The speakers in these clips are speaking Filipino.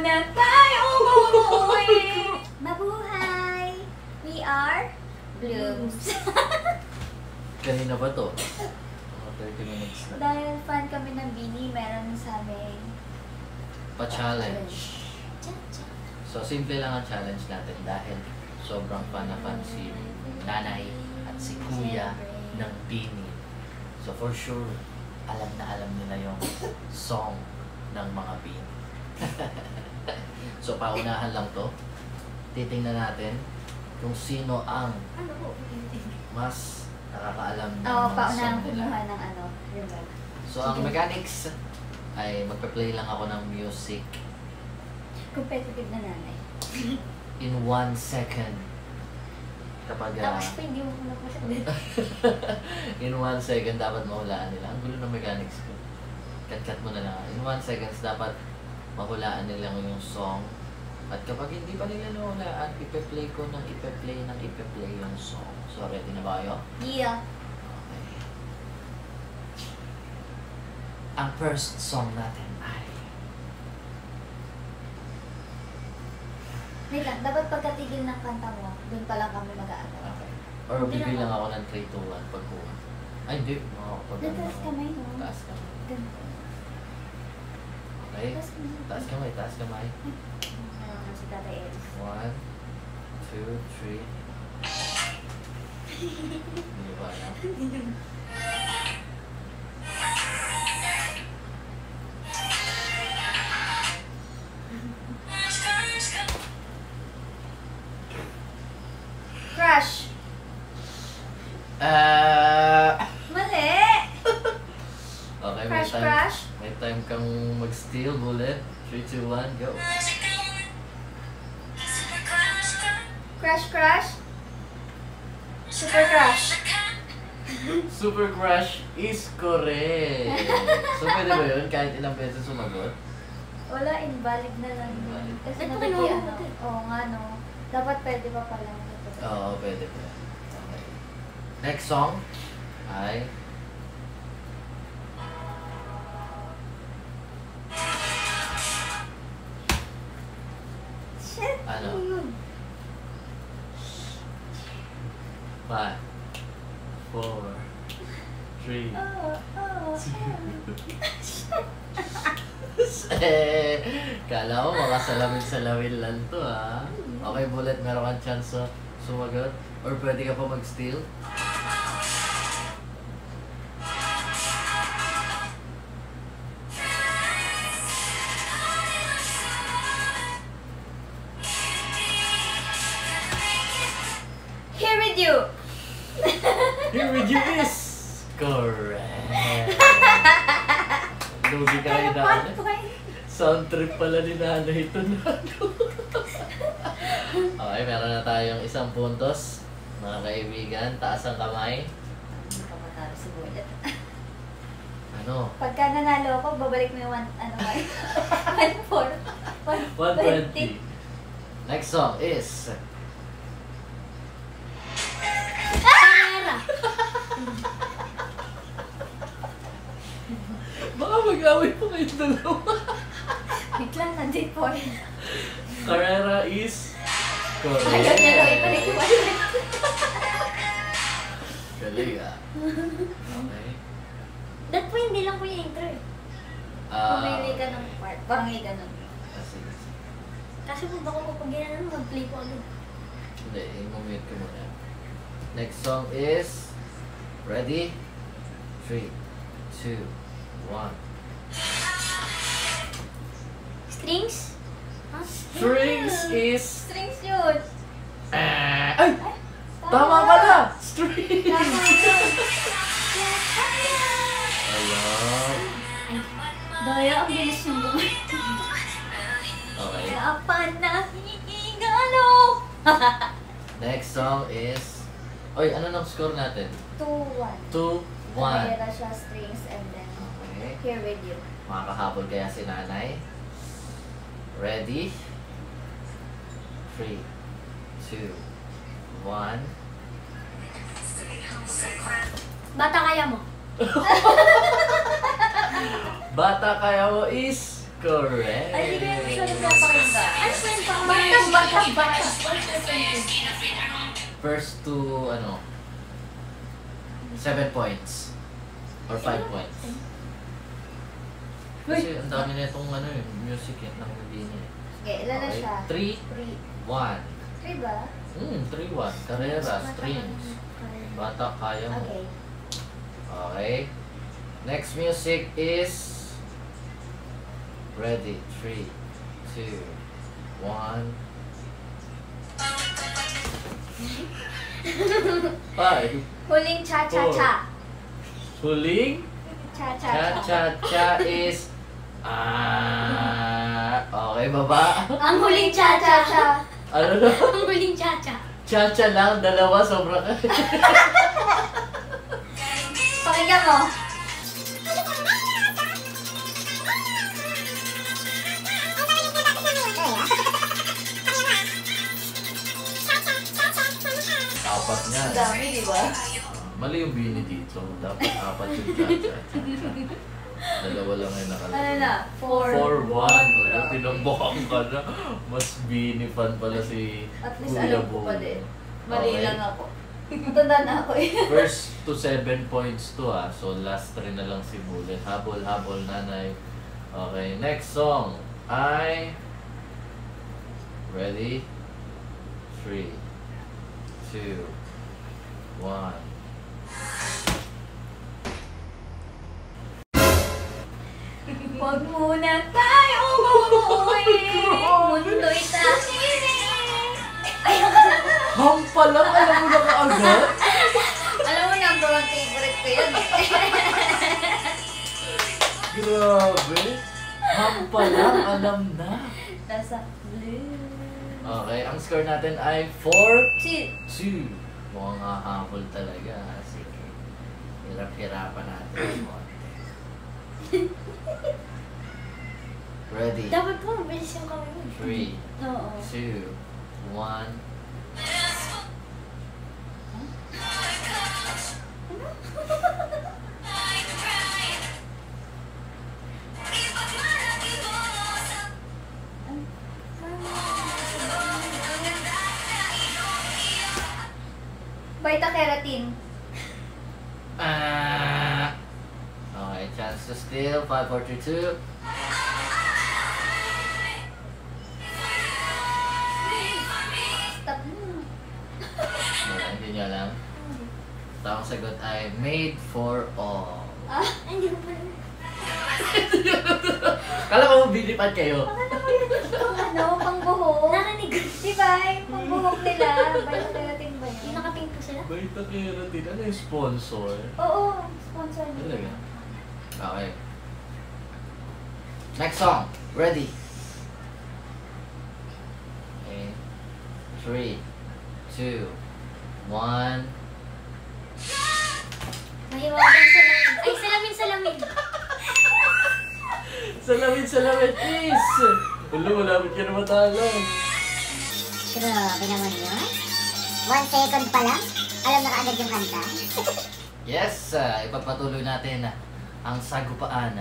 na tayong umuwi. Mabuhay! We are Blooms. Kanina ba to? 30 minutes na. Dahil fan kami ng Bini, meron sa amin Pa-challenge. So, simple lang ang challenge natin dahil sobrang fan na fan si nanay at si kuya ng Bini. So, for sure, alam na alam nila yung song ng mga Bini. So, paunahan lang to. Titingnan natin kung sino ang mas nakakaalam ng Oo, mga paunahan song kumuha nila. ng ano. River. So, ang mechanics ay magpa-play lang ako ng music Competitive na nanay. in 1 second. Kapag Tapos pa hindi mo ko napasagot. in 1 second dapat mahulaan nila. Ang gulo ng mechanics ko. Cut mo na lang. In 1 seconds dapat mahulaan nila yung song. At kapag hindi pa nila nahulaan, ipe-play ko ng ipe-play yung song. So, ready na ba kayo? Yeah. Okay. Ang first song natin ay... Wait lang, dapat pagkatigil ng kanta mo, doon pa lang kami mag-aaral. Okay. Or bibilang ako ng 3, 2, 1 pagkuha. Ay, hindi. Taas kamay, no? Taas kamay. Ganito. Okay? Taas kamay, taas kamay. Ano si Tatay Elis? 1, 2, 3. Hindi ba alam? Crush! Mali! Okay, Crush, crush? May time kang mag-steal, bullet. 3, 2, 1, go. Crush, crush? Super crush. Super crush is correct. So, pwede ba yun? Kahit ilang beses sumagot? Wala, invalid na lang yun. Invalid. Kasi Ay, nabigyan pakinuha ano. natin. Oo nga, no. Dapat pwede pa pala. Oo, pwede pa. Okay. Next song ay... Shit! Ano? Yun? 5, 4, 3, kala mo mga salamin-salamin lang to, ha? Okay, Bullet, meron kang chance na sumagot? Or pwede ka pa mag-steal? Here with you! Here with you is correct. Lugi ka rin na. One point. Sound trip pala ni nanay ito na. Okay, meron na tayong 1 puntos. Mga kaibigan, taas ang kamay. Hindi ka matalo si Bullet. Ano? Pagka nanalo ako, babalik mo yung 120. Next song is... Carrera. Baka mag-away pa kayong dalawa. Wait lang, nandito po. Carrera is... Ayaw niya daw ibalik yung Galing ah. Okay. That po hindi lang po yung intro eh. Pumili ka ng part. Parang ganun. Sige. Kasi po baka po pag ganyan mag-play po agad. Hindi, i-mute ko muna. Next song is... Ready? 3, 2, 1. Strings? Huh? Strings is... Strings yun! Ay! Tama pala! Strings! Tama yun! Ayun. Daya, ang bilis yung bumay. Okay. Kaya pa nahihingalo! Next song is... Oy, ano nang score natin? 2-1. 2-1. Carrera siya, strings, and then Okay. here with you. Makakahabol kaya si nanay. Ready? 3, 2, 1. Bata kaya mo? Bata kaya mo is Correct. Ay, hindi ko yung masyadong napakinggan. Ano pa yung pangalan? Batas. First to, 7 points. Or 5 points. Kasi ang dami na itong music ng Bini. Okay, ilan na siya? 3, 3. 1. 3 ba? 3-1. Carrera, strings. Bata, kaya mo. Okay. Okay. Next music is ready. 3, 2, 1. 5. Huling cha-cha-cha. Huling Cha-cha-cha. cha-cha-cha is okay, baba. Ang huling cha-cha-cha. Ano na? Ang huling cha-cha. Cha-cha lang, dalawa, sobra ka. Pakinggan mo. Apat niya. Ang dami, di ba? Mali yung Bini dito. Dapat apat yung cha-cha. Dalawa lang yung nakalagay. Ano na? 4. 4-1. Wala, pinambukan ka na. Mas Bini fan pala si At least Kuya alam ko Bo. pa din. Mali Okay. lang ako. Matanda na ako eh. First to 7 points to So last 3 na lang si Bullet. Habol, nanay. Okay, next song ay ready? 3, 2, 1. Huwag muna tayong umuwi. Mundo'y tahimik. Hampa lang, alam mo na kaagad? Alam mo, number 1 favorite ko yan eh. Grabe. Hampa lang, alam na. Nasa blue. Okay, ang score natin ay 2. 4-2. Mukhang hahabol talaga. Sige. Hirap-hirapan natin. Ready? Dapat po, mabilis yung kamay mo. 3, Oo. 2, 1. Beta-carotene. Okay, chance to steal. 5, 4, 3, 2. Stop mo. Wala, hindi nyo alam. Tamang sagot ay made for all. Ah, Ay, hindi ko pala. Kala ko mabilipan kayo. ano, pangbuhok. Narinig ko. Diba, yung pangbuhok nila. Beta-carotene ba Yung yun? nakating po sila. Beta Keratin, ano yung sponsor? Oo, sponsor nila. Talaga? Okay. Next song. Ready? Okay. 3, 2, 1. Mahiwagang salamin. Ay, salamin. Salamin, is! Ulo, malapit ka na matalo. Grabe naman yun. 1 second pa lang, alam na kaagad yung kanta. Yes, ipagpatuloy natin ang sagupaan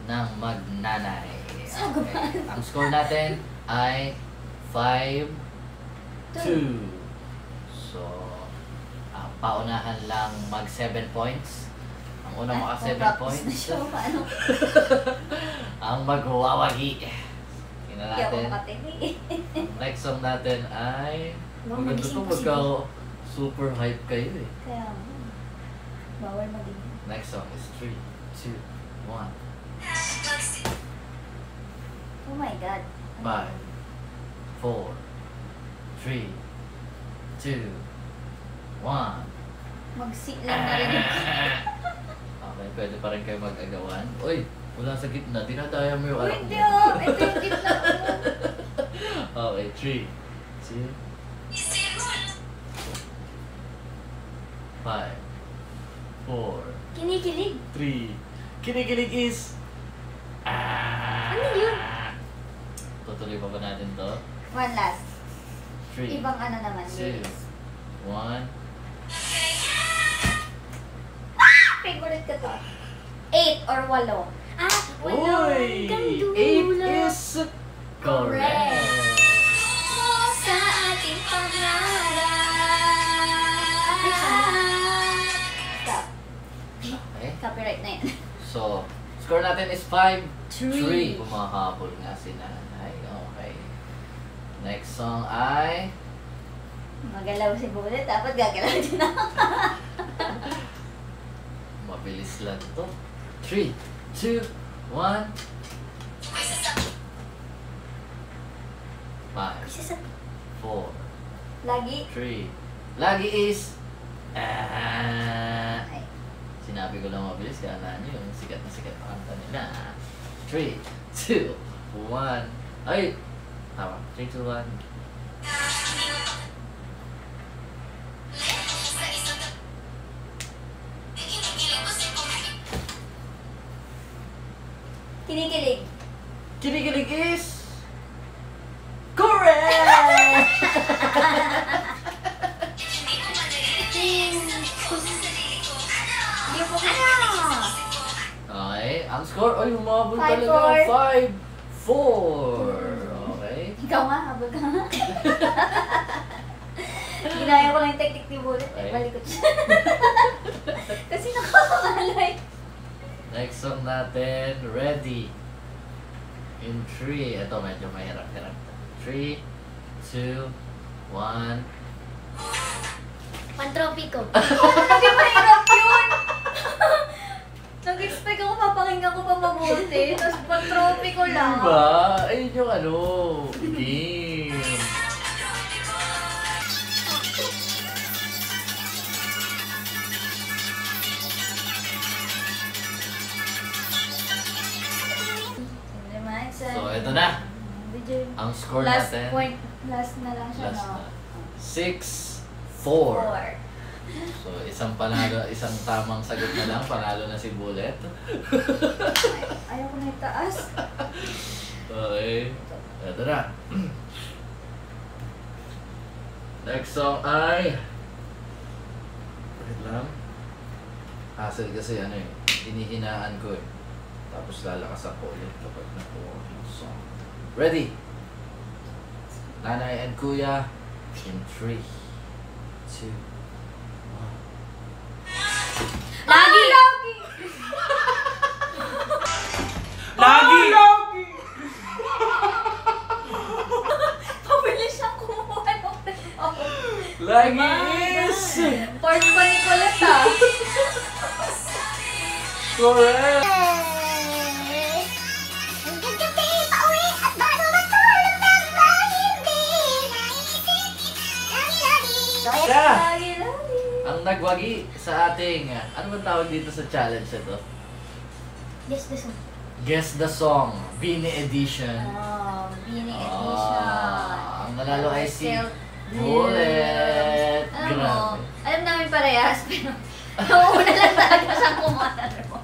ng magnanay. Okay. Ang score natin ay 5-2. So, ang paunahan lang mag 7 points. Ang unang maka 7 points. Na siya, paano? Ang magwawagi. Tingnan Hindi ako natin. makatini. Ang next song natin ay maganda Magising to pa si pagka super hype kayo eh. Kaya, bawal maging. Next song is 3, 2, 1. Oh my God. 5, 4, 3, 2, 1. Mag-sit lang narinig ko. Okay, pwede pa rin kayo mag-agawan. Uy, wala sa gitna. Dinadaya mo yung Uy, anak hindi mo. oh. Ito yung gitna ko. Okay, 3, 2, 5, 4, Kinikilig. 3. Kinikilig is... Ano yun? Tutuloy pa ba natin to? One last. 3, Ibang ano naman. 2, 1. Favorite ko to. 8 or 8. Ah, Uy! Gandula. 8 is correct. Sa ating pangarap. Stop. Okay. Copyright na yan. So, score natin is 5-3. Three. Pumahabol nga si nanay. Okay. Next song ay... Magalaw si Bullet, dapat gagalaw din ako. Mabilis lang to. 3, 2, 1. 5, Isa sa... 4, Lagi. 3. Lagi is... Ay. Sinabi ko lang mabilis, kaya na nyo yung sikat na kanta nila. 3, 2, 1. Ay! Tama. 3, 2, 1. Kinikilig. Kinikilig is... Correct! Hindi po ano? Okay, ang score, ay, umabol 5-4. talaga. 5-4. Okay. Ikaw nga, habol ka nga. Ginaya ko lang yung technique ni Bullet. Ay. Balikot siya. Kasi nakakalay. Next song natin, Ready. In 3, ito medyo mahirap-hirap. 3, 2, 1. Pantropiko. Hindi mahirap yun! Nag-expect ako papakinggan ko pa mabuti. Tapos pag-trophy ko lang. Diba? Ayun yung ano, game. So, ito na. Ang score Last natin. point. Last na lang siya, Last no? na. 6-4. 4. So, isang panalo, isang tamang sagot na lang, panalo na si Bullet. Ayaw ko na itaas. Okay. Ito na. Next song ay... Wait lang. Hassle kasi ano eh. Hinihinaan ko eh. Tapos lalakas ako ulit kapag nakuha yung song. Ready? Nanay and Kuya in 3, 2, 1. Lagi! Lagi! Lagi! Pabilis siyang kumuha ng tempo. Lagi is Part pa ni Colette ah. correct! Hanggang gabi, pauwi at bago matulog ng mahindi. Naisip, lagi-lagi. Yeah! Lagi, lagi. Ang nagwagi sa ating, ano bang tawag dito sa challenge ito? Yes, this one. Guess the Song, Bini Edition. Oh, Beanie Edition. Ang nanalo ay si Self- Bullet. Alam mo, Grabe. alam namin parehas, pero nauuna lang talaga siyang kumano.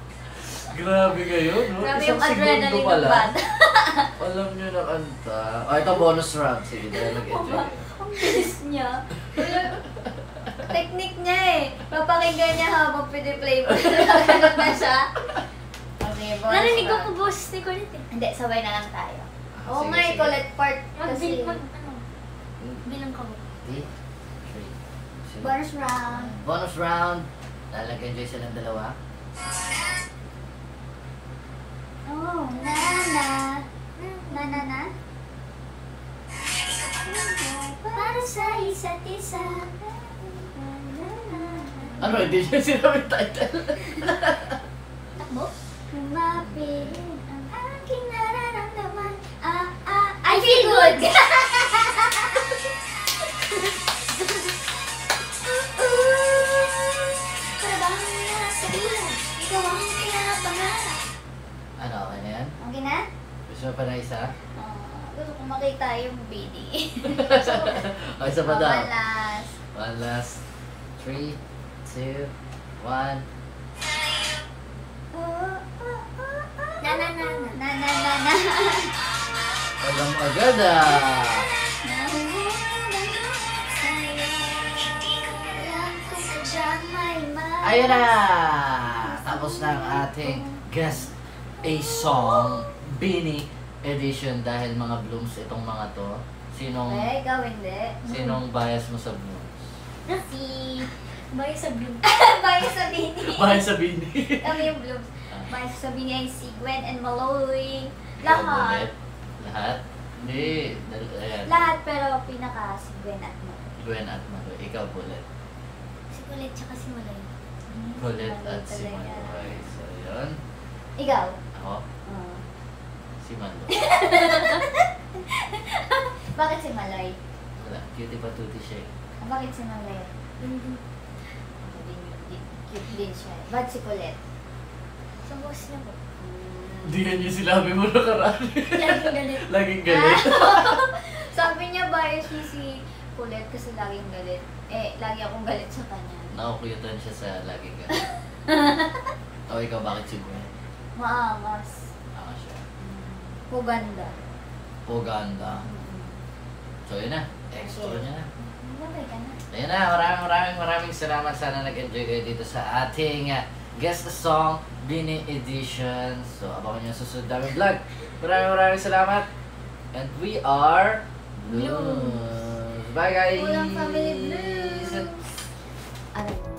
Grabe kayo, no? Grabe Isang yung segundo adrenaline pa ng lang. bata. Alam nyo na kanta. Ito bonus round. Sige, dahil nag-enjoy kayo. Ang bilis niya. Technique niya eh. Papakinggan niya habang piniplay mo. Ganun na siya. Okay, bonus Narinig ko round. po boses ni Colette eh. Hindi, sabay na lang tayo. Oo Sige, nga, sige. Colette part. Kasi Bilang ka mo. 3, 2, bonus round. bonus round. Dahil nag-enjoy silang dalawa. Oh, na. Para sa isa't isa. Ano, hindi siya sinabi title. Takbo? Lumapit ang aking nararamdaman. I feel good! Parang nasa ilan, ikaw ang pinapangarap. Ano, okay na yan? Okay na? Gusto mo pa na isa? Gusto ko makita yung BD. O, isa pa daw. One last. One last. 3, 2, 1. Na. Alam agad ah. Ayun na! Tapos na ang ating guest a song, Bini edition, dahil mga Blooms itong mga to. Sinong Ikaw hindi. sinong bias mo sa Blooms? Si... Bayo sa blue. Bayo sa Bini. Bias sa Bini. Kami yung Blooms. Bayo sa Bini ay si Gwen and Maloy. Ikaw, Lahat. Bullet? Lahat? Hindi. Ayan. Lahat, pero pinaka si Gwen at Maloy. Gwen at Maloy. Ikaw, Bullet. Si Colette tsaka si Malay. Bullet Maloy at si talaga. Maloy. So, yun. Ikaw? Ako, Oo. si Maloy. Bakit si Maloy? Wala. Cutie patootie siya eh. Bakit si Maloy? Cute din siya. Ba't si Colette? Sa boss niya po. Hindi yan yung sinabi mo nakaraan. Laging galit. Laging galit. Sabi niya bias niya si Colette kasi laging galit. Lagi akong galit sa kanya. Nakukuyutan siya sa laging galit. O ikaw, bakit si Gwen? Maangas. Ako siya. Puganda. Puganda. So yun na. Extra niya na. Babay ka na. Ayun na, maraming salamat. Sana nag-enjoy kayo dito sa ating guest song, Bini Edition. So, abangan nyo sa susunod namin vlog. Maraming salamat. And we are Blooms. Bye guys! Kulang Family Blues. Ano?